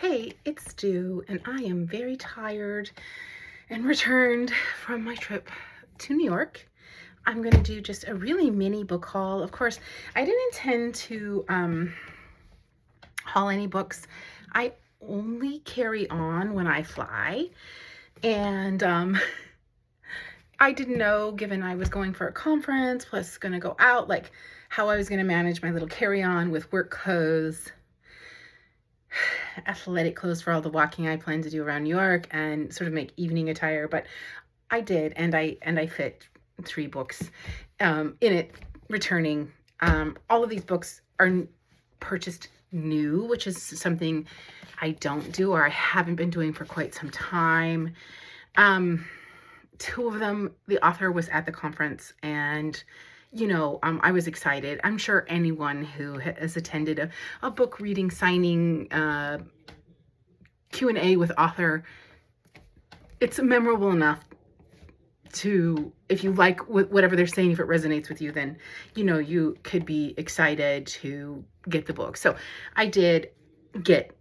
Hey, it's Stu, and I am very tired and returned from my trip to New York. I'm going to do just a really mini book haul. Of course, I didn't intend to haul any books. I only carry on when I fly, and I didn't know, given I was going for a conference, plus going to go out, like how I was going to manage my little carry-on with work clothes, athletic clothes for all the walking I plan to do around New York, and sort of make evening attire. But I did, and I fit 3 books in it. Returning, all of these books are purchased new, which is something I don't do, or I haven't been doing for quite some time. 2 of them, the author was at the conference, and I was excited. I'm sure anyone who has attended a book reading, signing, Q&A with author, it's memorable enough to, if you like whatever they're saying, if it resonates with you, then you could be excited to get the book. So I did get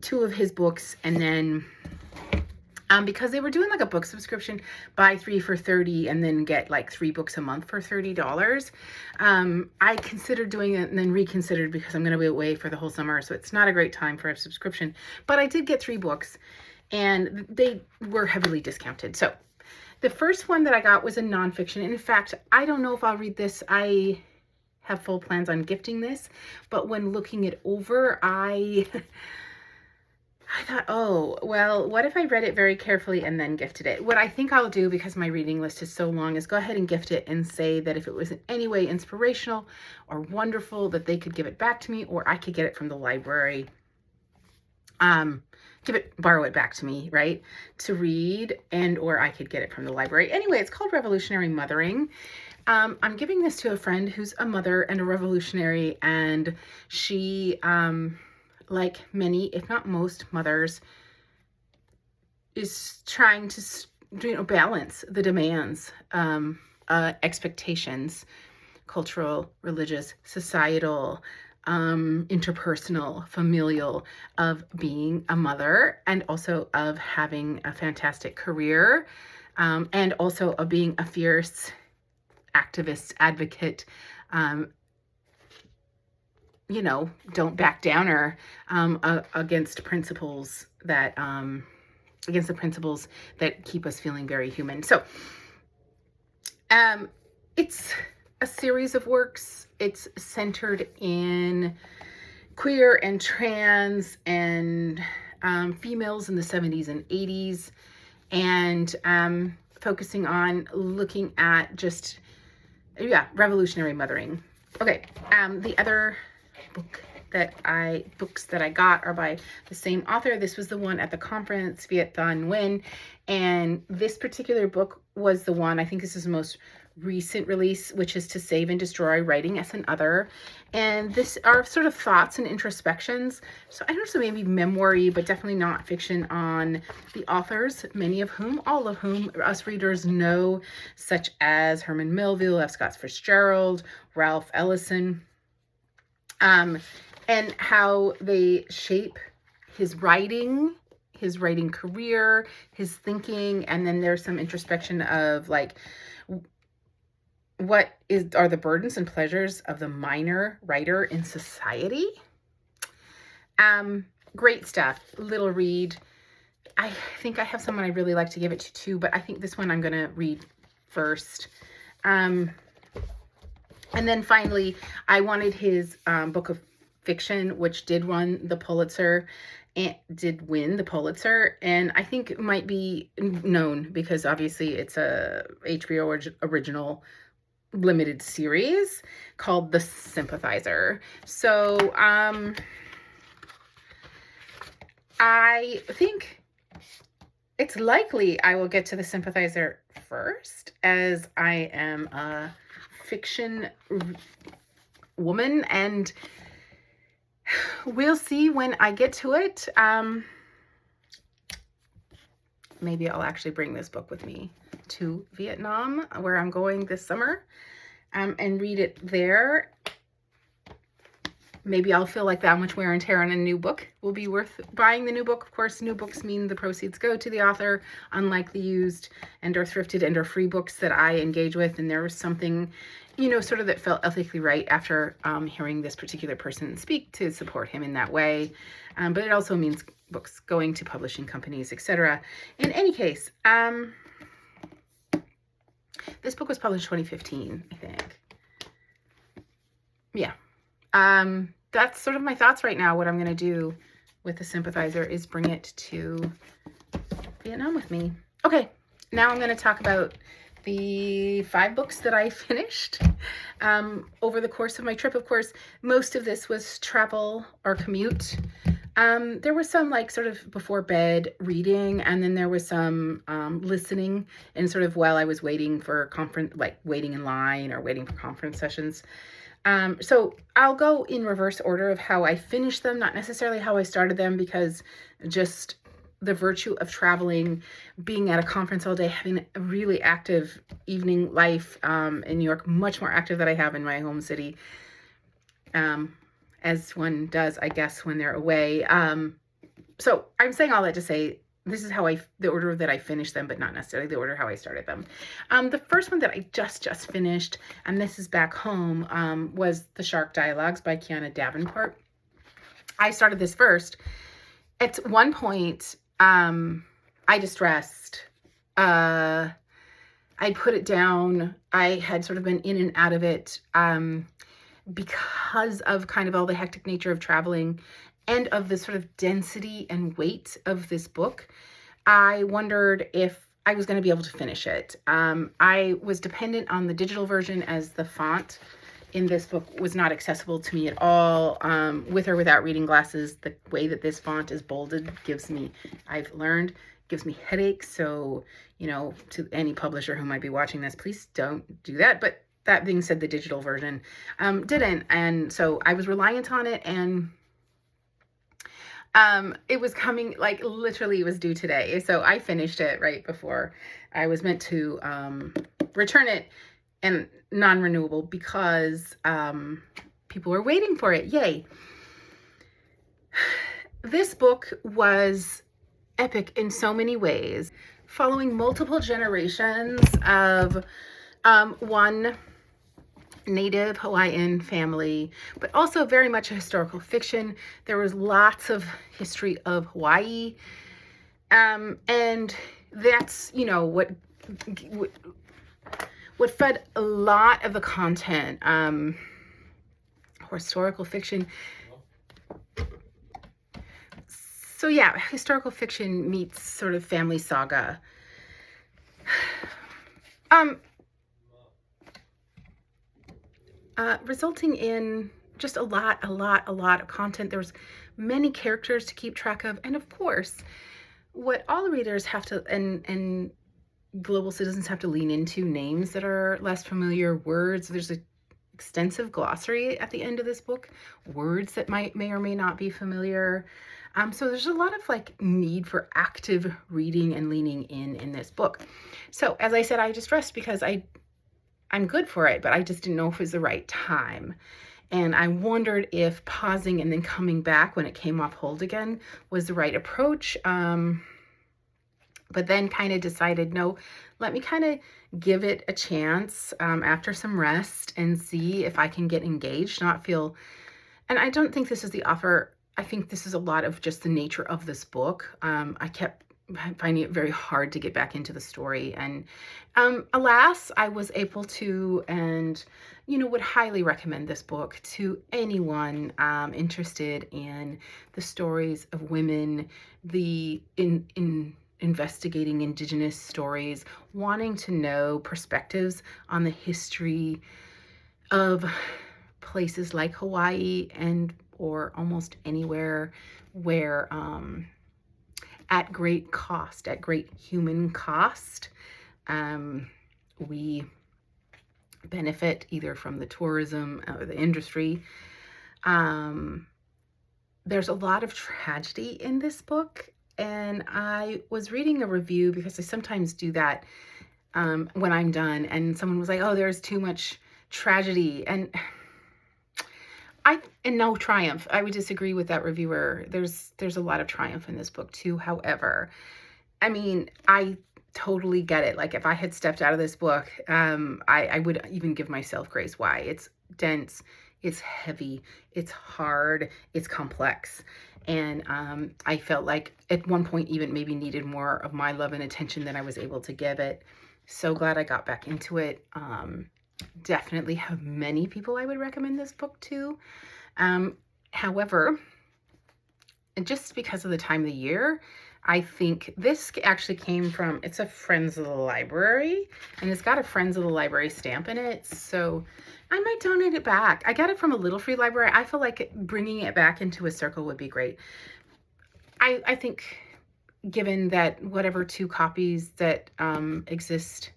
2 of his books, and then because they were doing like a book subscription, buy 3 for $30 and then get like 3 books a month for $30. I considered doing it and then reconsidered because I'm going to be away for the whole summer. So it's not a great time for a subscription, but I did get 3 books and they were heavily discounted. So the first one that I got was a nonfiction. In fact, I don't know if I'll read this. I have full plans on gifting this, but when looking it over, I thought, oh, well, what if I read it very carefully and then gifted it? What I think I'll do, because my reading list is so long, is go ahead and gift it and say that if it was in any way inspirational or wonderful, that they could give it back to me, or I could get it from the library. Borrow it back to me, right? To read, and or I could get it from the library. Anyway, it's called Revolutionary Mothering. I'm giving this to a friend who's a mother and a revolutionary, and she, like many, if not most mothers, is trying to balance the demands, expectations, cultural, religious, societal, interpersonal, familial, of being a mother, and also of having a fantastic career, and also of being a fierce activist, advocate, don't back downer, against principles that, against the principles that keep us feeling very human. So, it's a series of works. It's centered in queer and trans and, females in the 70s and 80s, and, focusing on looking at just, revolutionary mothering. Okay. The other books that I got are by the same author. This was the one at the conference, Viet Thanh Nguyen, and this particular book was the one, I think this is the most recent release, which is To Save and Destroy: Writing as an Other. And this are sort of thoughts and introspections. So I don't know, maybe memoir-y, but definitely not fiction, on the authors, all of whom us readers know, such as Herman Melville, F. Scott Fitzgerald, Ralph Ellison, and how they shape his writing career, his thinking. And then there's some introspection of like, what are the burdens and pleasures of the minor writer in society? Great stuff. Little read. I think I have someone I really like to give it to too, but I think this one I'm going to read first. And then finally, I wanted his book of fiction, which did win the Pulitzer, and I think it might be known because obviously it's a HBO original limited series called The Sympathizer. So I think it's likely I will get to The Sympathizer first, as I am a fiction woman, and we'll see when I get to it. Maybe I'll actually bring this book with me to Vietnam, where I'm going this summer, and read it there. maybe I'll feel like that much wear and tear on a new book will be worth buying the new book. Of course, new books mean the proceeds go to the author, unlike the used and or thrifted and or free books that I engage with. And there was something, you know, sort of that felt ethically right after hearing this particular person speak to support him in that way. But it also means books going to publishing companies, etc. In any case, this book was published 2015, I think. Yeah. That's sort of my thoughts right now. What I'm going to do with The Sympathizer is bring it to Vietnam with me. Okay, now I'm going to talk about the 5 books that I finished over the course of my trip. Of course, most of this was travel or commute. There was some like sort of before bed reading, and then there was some listening and sort of while I was waiting for conference, like waiting in line or waiting for conference sessions. So I'll go in reverse order of how I finished them, not necessarily how I started them, because just the virtue of traveling, being at a conference all day, having a really active evening life in New York, much more active than I have in my home city, as one does, I guess, when they're away. So I'm saying all that to say, this is how the order that I finished them, but not necessarily the order how I started them. The first one that I just finished, and this is back home, was The Shark Dialogues by Kiana Davenport. I started this first. At one point, I distressed. I put it down. I had sort of been in and out of it because of kind of all the hectic nature of traveling and of the sort of density and weight of this book. I wondered if I was going to be able to finish it. I was dependent on the digital version, as the font in this book was not accessible to me at all. With or without reading glasses, the way that this font is bolded I've learned, gives me headaches. So, you know, to any publisher who might be watching this, please don't do that. But that being said, the digital version didn't. And so I was reliant on it, and it was coming, like literally it was due today. So I finished it right before I was meant to return it, and non-renewable, because people were waiting for it. Yay. This book was epic in so many ways, following multiple generations of one Native Hawaiian family, but also very much a historical fiction. There was lots of history of Hawaii. And that's, you know, what fed a lot of the content. Historical fiction. So yeah, historical fiction meets sort of family saga. Resulting in just a lot of content. There was many characters to keep track of. And of course, what all readers have to, and global citizens have to lean into, names that are less familiar, words. There's an extensive glossary at the end of this book, words that may or may not be familiar. So there's a lot of like need for active reading and leaning in this book. So as I said, I distressed because I'm good for it, but I just didn't know if it was the right time. And I wondered if pausing and then coming back when it came off hold again was the right approach. But then kind of decided, no, let me kind of give it a chance after some rest and see if I can get engaged, not feel, and I don't think this is the offer. I think this is a lot of just the nature of this book. I kept finding it very hard to get back into the story. And alas, I was able to, and, you know, would highly recommend this book to anyone interested in the stories of women, in investigating Indigenous stories, wanting to know perspectives on the history of places like Hawaii or almost anywhere where at great cost, at great human cost, we benefit either from the tourism or the industry. There's a lot of tragedy in this book. And I was reading a review, because I sometimes do that when I'm done, and someone was like, oh, there's too much tragedy. And And no triumph. I would disagree with that reviewer. There's a lot of triumph in this book too. However, I mean, I totally get it. Like if I had stepped out of this book, I would even give myself grace. Why? It's dense, it's heavy, it's hard, it's complex. And I felt like at one point even maybe needed more of my love and attention than I was able to give it. So glad I got back into it. Definitely have many people I would recommend this book to. However, just because of the time of the year, I think this actually came from, it's a Friends of the Library, and it's got a Friends of the Library stamp in it, so I might donate it back. I got it from a Little Free Library. I feel like bringing it back into a circle would be great. I think given that whatever 2 copies that exist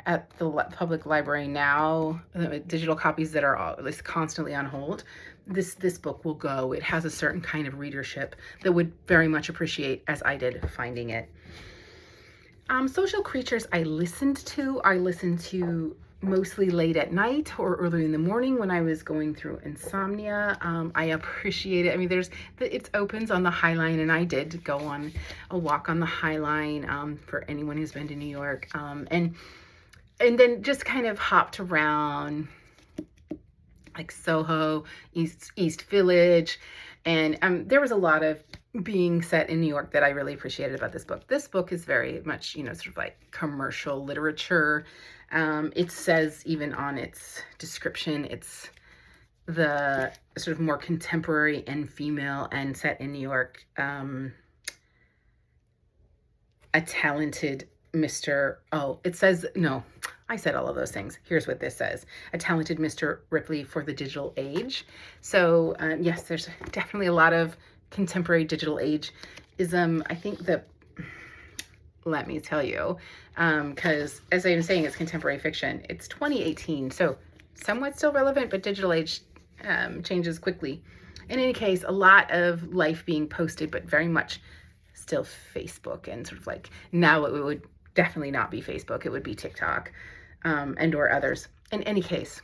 at the public library now, digital copies that are at least constantly on hold, this book will go. It has a certain kind of readership that would very much appreciate, as I did, finding it. Social Creatures I listened to mostly late at night or early in the morning when I was going through insomnia. I appreciate it. I mean, it opens on the High Line, and I did go on a walk on the High Line for anyone who's been to New York. And then just kind of hopped around like Soho, East Village. And there was a lot of being set in New York that I really appreciated about this book. This book is very much, sort of like commercial literature. It says even on its description, it's the sort of more contemporary and female and set in New York. A talented Mr. Oh, it says, no, I said all of those things. Here's what this says. A talented Mr. Ripley for the digital age. So yes, there's definitely a lot of contemporary digital age-ism. I think that, let me tell you, because as I was saying, it's contemporary fiction. It's 2018, so somewhat still relevant, but digital age changes quickly. In any case, a lot of life being posted, but very much still Facebook, and sort of like now it would definitely not be Facebook. It would be TikTok and or others. In any case,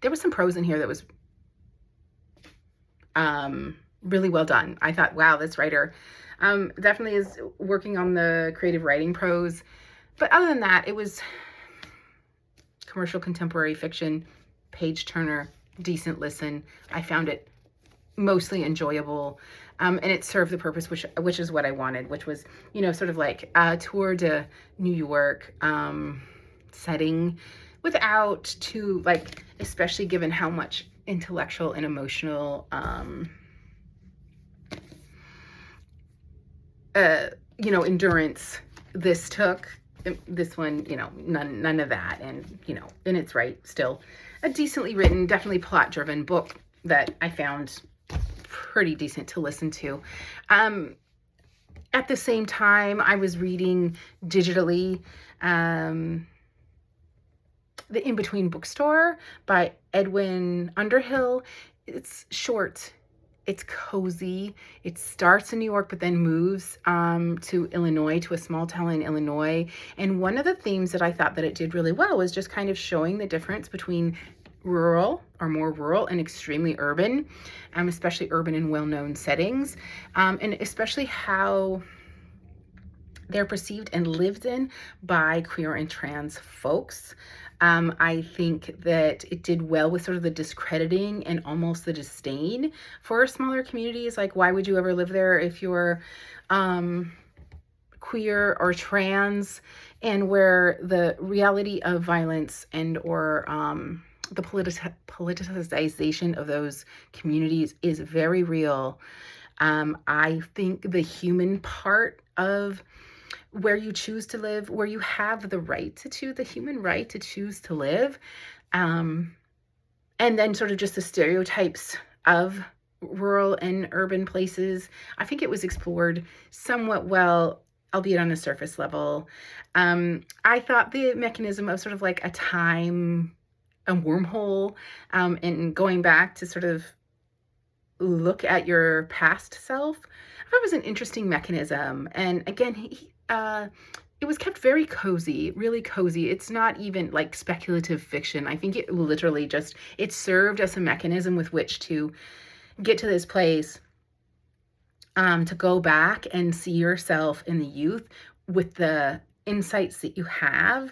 there was some prose in here that was really well done. I thought, wow, this writer definitely is working on the creative writing prose. But other than that, it was commercial contemporary fiction, page turner, decent listen. I found it mostly enjoyable. And it served the purpose, which is what I wanted, which was, sort of like a tour de New York setting without too, like, especially given how much intellectual and emotional, endurance this took. This one, none of that. And, in its right, still a decently written, definitely plot-driven book that I found pretty decent to listen to. At the same time, I was reading digitally The In-Between Bookstore by Edwin Underhill. It's short. It's cozy. It starts in New York, but then moves to Illinois, to a small town in Illinois. And one of the themes that I thought that it did really well was just kind of showing the difference between rural or more rural and extremely urban, especially urban in well-known settings, and especially how they're perceived and lived in by queer and trans folks. I think that it did well with sort of the discrediting and almost the disdain for smaller communities. Like, why would you ever live there if you're queer or trans? And where the reality of violence and or the politicization of those communities is very real. I think the human part of where you choose to live, where you have the right to choose, the human right to choose to live, and then sort of just the stereotypes of rural and urban places. I think it was explored somewhat well, albeit on a surface level. I thought the mechanism of sort of like a wormhole, and going back to sort of look at your past self, I thought it was an interesting mechanism. And again, it was kept very cozy, really cozy. It's not even like speculative fiction. I think it literally just, it served as a mechanism with which to get to this place, to go back and see yourself in the youth with the insights that you have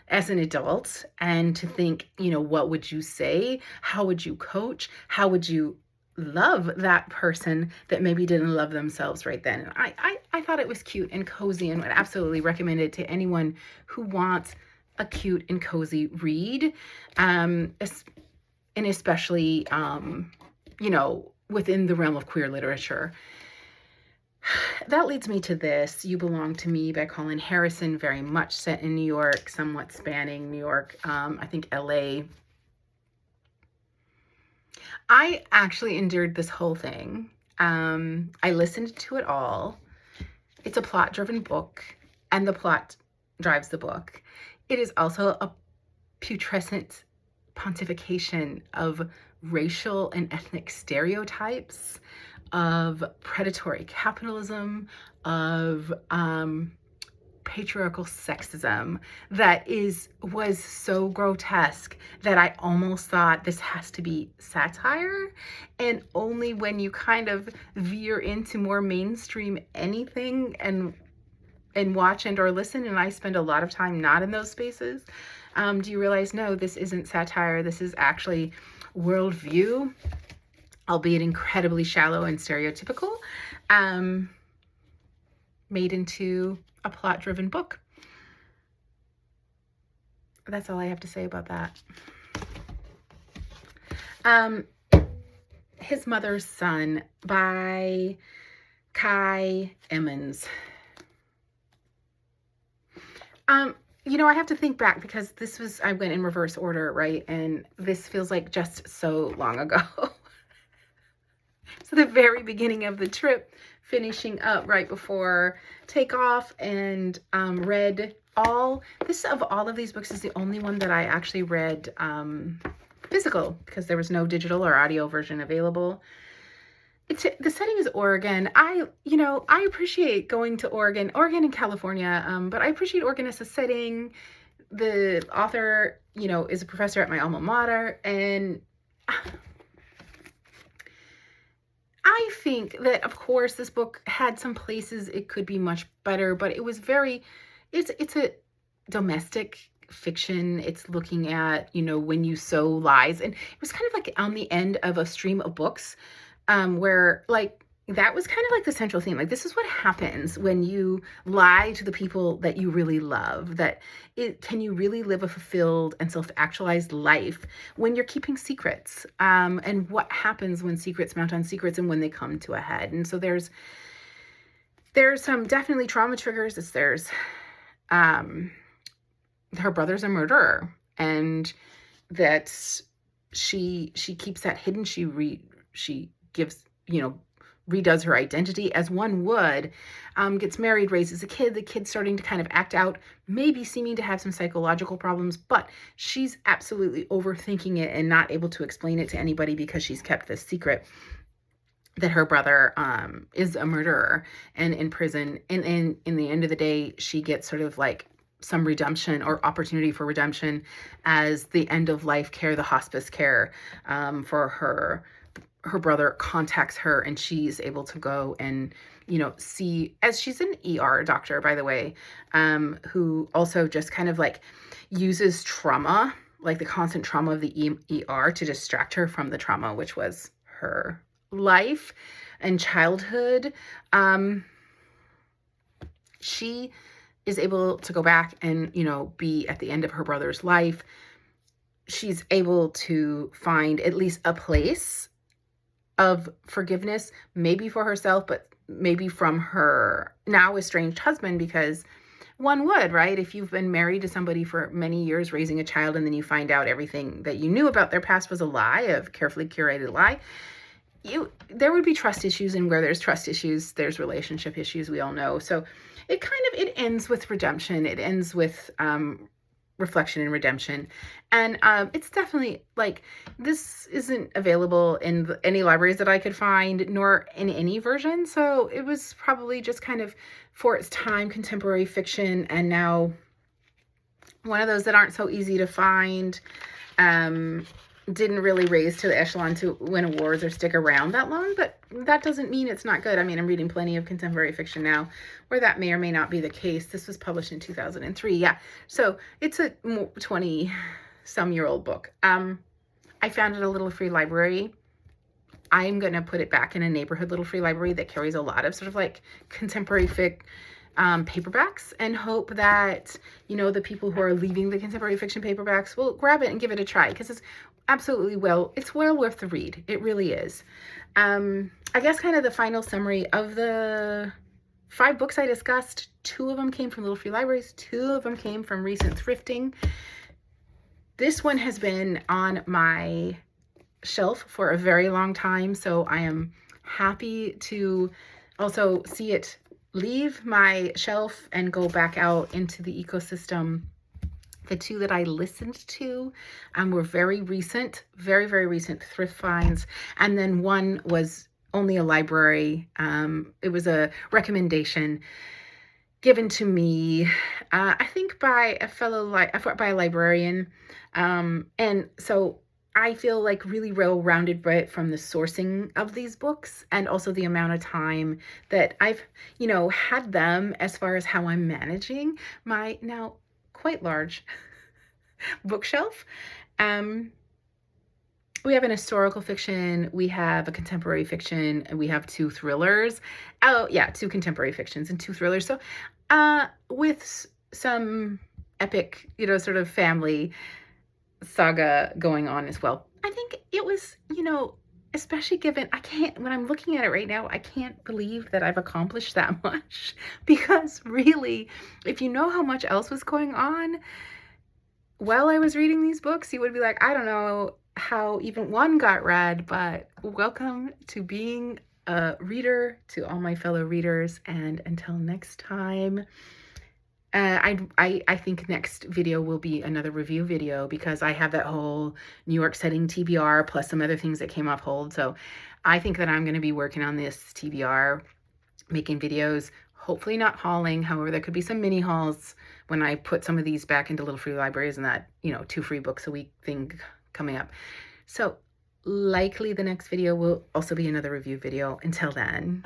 as an adult, and to think, what would you say? How would you coach? How would you love that person that maybe didn't love themselves right then? And I thought it was cute and cozy, and would absolutely recommend it to anyone who wants a cute and cozy read, and especially, within the realm of queer literature. That leads me to this, You Belong to Me by Colin Harrison, very much set in New York, somewhat spanning New York, I think LA. I actually endured this whole thing. I listened to it all. It's a plot-driven book, and the plot drives the book. It is also a putrescent pontification of racial and ethnic stereotypes, of predatory capitalism, of patriarchal sexism that was so grotesque that I almost thought this has to be satire. And only when you kind of veer into more mainstream anything and watch and or listen, and I spend a lot of time not in those spaces, do you realize, no, this isn't satire. This is actually worldview, albeit incredibly shallow and stereotypical, made into a plot-driven book. That's all I have to say about that. His Mother's Son by Kai Emmons. I have to think back, because I went in reverse order, right? And this feels like just so long ago. So the very beginning of the trip, finishing up right before takeoff, and read all of these books is the only one that I actually read physical, because there was no digital or audio version available. The setting is Oregon. I appreciate going to Oregon and California, but I appreciate Oregon as a setting. The author, is a professor at my alma mater, and I think that, of course, this book had some places it could be much better, but it was it's a domestic fiction. It's looking at, when you sow lies, and it was kind of like on the end of a stream of books, where like that was kind of like the central theme. Like, this is what happens when you lie to the people that you really love. Can you really live a fulfilled and self-actualized life when you're keeping secrets? And what happens when secrets mount on secrets and when they come to a head? And so there's some definitely trauma triggers. There's her brother's a murderer, and that she keeps that hidden. She gives, redoes her identity as one would, gets married, raises a kid, the kid's starting to kind of act out, maybe seeming to have some psychological problems, but she's absolutely overthinking it and not able to explain it to anybody, because she's kept this secret that her brother is a murderer and in prison. And in the end of the day, she gets sort of like some redemption or opportunity for redemption as the end of life care, the hospice care for her brother contacts her, and she's able to go and, see, as she's an ER doctor, by the way, who also just kind of like uses trauma, like the constant trauma of the ER, to distract her from the trauma, which was her life and childhood. She is able to go back and, be at the end of her brother's life. She's able to find at least a place of forgiveness, maybe for herself, but maybe from her now estranged husband, because one would, right? If you've been married to somebody for many years, raising a child, and then you find out everything that you knew about their past was a lie, a carefully curated lie, there would be trust issues, and where there's trust issues, there's relationship issues, we all know. So it ends with redemption. It ends with reflection and redemption. And it's definitely like, this isn't available in any libraries that I could find, nor in any version. So it was probably just kind of, for its time, contemporary fiction, and now one of those that aren't so easy to find. Didn't really raise to the echelon to win awards or stick around that long, but that doesn't mean it's not good. I mean, I'm reading plenty of contemporary fiction now where that may or may not be the case. This was published in 2003. Yeah. So it's a 20-some-year-old book. I found it at a little free library. I'm going to put it back in a neighborhood little free library that carries a lot of sort of like contemporary fic paperbacks, and hope that, you know, the people who are leaving the contemporary fiction paperbacks will grab it and give it a try, because it's absolutely it's well worth the read. It really is. I guess kind of the final summary of the 5 books I discussed, 2 of them came from little free libraries, 2 of them came from recent thrifting. This one has been on my shelf for a very long time, so I am happy to also see it leave my shelf and go back out into the ecosystem. The 2 that I listened to were very recent, very, very recent thrift finds. And then one was only a library. It was a recommendation given to me, I think by a librarian. And so I feel like really well-rounded right from the sourcing of these books, and also the amount of time that I've, you know, had them, as far as how I'm managing my now quite large bookshelf. We have an historical fiction, we have a contemporary fiction, and we have 2 thrillers. Oh yeah, 2 contemporary fictions and 2 thrillers. So with some epic, you know, sort of family saga going on as well. I think it was, you know, especially given, when I'm looking at it right now, I can't believe that I've accomplished that much, because really, if you know how much else was going on while I was reading these books, you would be like, I don't know how even one got read, but welcome to being a reader to all my fellow readers. And until next time, I think next video will be another review video, because I have that whole New York setting TBR plus some other things that came off hold. So I think that I'm going to be working on this TBR, making videos, hopefully not hauling. However, there could be some mini hauls when I put some of these back into little free libraries, and that, you know, 2 free books a week thing coming up. So likely the next video will also be another review video. Until then.